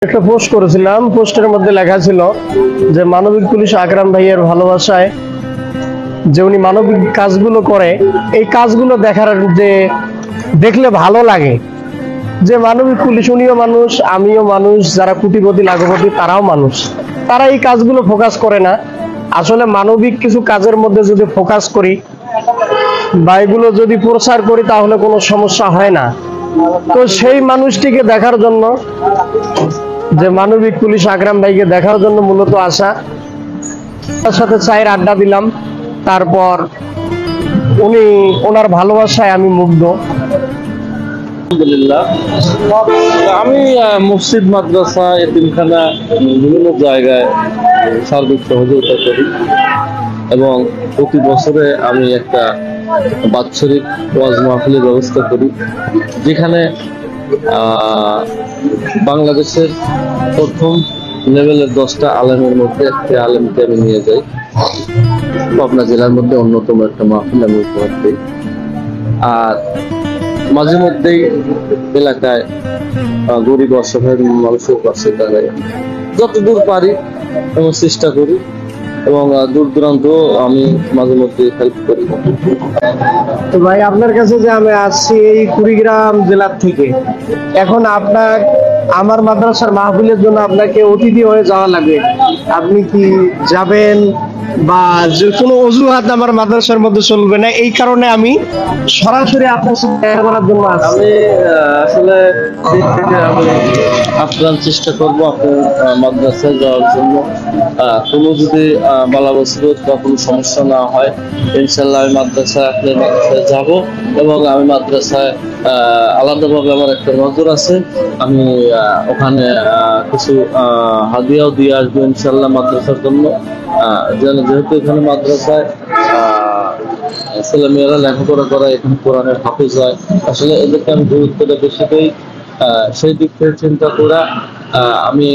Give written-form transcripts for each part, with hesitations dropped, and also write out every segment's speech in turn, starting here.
একটা পোস্ট করেছিলাম, পোস্টের মধ্যে লেখা ছিল যে মানবিক পুলিশ আকরাম ভাইয়ের ভালোবাসায় যে উনি মানবিক কাজগুলো করে, এই কাজগুলো দেখার যে দেখলে ভালো লাগে যে মানবিক পুলিশ, উনিও মানুষ, আমিও মানুষ, যারা কোটিপতি লাখপতি তারাও মানুষ, তারা এই কাজগুলো ফোকাস করে না। আসলে মানবিক কিছু কাজের মধ্যে যদি ফোকাস করি বা এগুলো যদি প্রচার করি তাহলে কোনো সমস্যা হয় না। তো সেই মানুষটিকে দেখার জন্য, যে মানবিক পুলিশ আকরাম ভাইকে দেখার জন্য মূলত আসা। তার সাথে চায়ের আড্ডা দিলাম, তারপর ওনার ভালোবাসায় আমি মুগ্ধ। আলহামদুলিল্লাহ, আমি মসজিদ, মাদ্রাসা, এতিমখানা বিভিন্ন জায়গায় সার্বিক সহযোগিতা করি এবং প্রতি বছরে আমি একটা বাৎসরিক ওয়াজ মাহফিলের ব্যবস্থা করি, যেখানে বাংলাদেশের প্রথম লেভেলের 10টা আলেমের মধ্যে একটি আলেমকে আমি নিয়ে যাই। পাবনা জেলার মধ্যে অন্যতম একটা মাহফিল আমি উপহার দিই। আর মাঝে মধ্যেই এলাকায় গরিব অসহায় মানুষের পাশে দাঁড়াই, যতদূর পারি এবং চেষ্টা করি, এবং দূর দূরান্ত আমি মাঝে মধ্যে হেল্প করি। তো ভাই, আপনার কাছে যে আমি আসছি এই কুড়িগ্রাম জেলার থেকে, এখন আপনার আমার মাদ্রাসার মাহফিলের জন্য আপনাকে অতিথি হয়ে যাওয়া লাগবে, আপনি কি যাবেন? বা যে কোনো অজুহাত আমার মাদ্রাসার মধ্যে চলবে না, এই কারণে আমি সরাসরি আপনার সাথে দেখা করার জন্য আসছি। আমি আসলে আমি আপ্রাণ চেষ্টা করবো আপনার মাদ্রাসায় যাওয়ার জন্য। কোনো যদি বালা মুসিবত বা কোনো সমস্যা না হয়, ইনশাল্লাহ আমি মাদ্রাসায় আপনার মাদ্রাসায় যাবো, এবং আমি মাদ্রাসায় আলাদাভাবে আমার একটা নজর আছে, আমি ওখানে কিছু হাদিয়াও দিয়ে আসবো ইনশাল্লাহ মাদ্রাসার জন্য। যেহেতু এখানে মাদ্রাসায় ছেলেমেয়েরা লেখাপড়া করা, এখানে কোরআনের হাফিজ হয়, আসলে এদেরকে আমি গুরুত্বটা বেশি দিই। সেই দিক থেকে চিন্তা করে আমি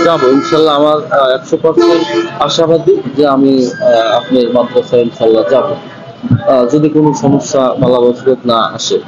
যাবো ইনশাল্লাহ। আমার 100% আশাবাদী যে আমি আপনার মাদ্রাসায় ইনশাল্লাহ যাবো, যদি কোনো সমস্যা বালা মুসিবত না আসে।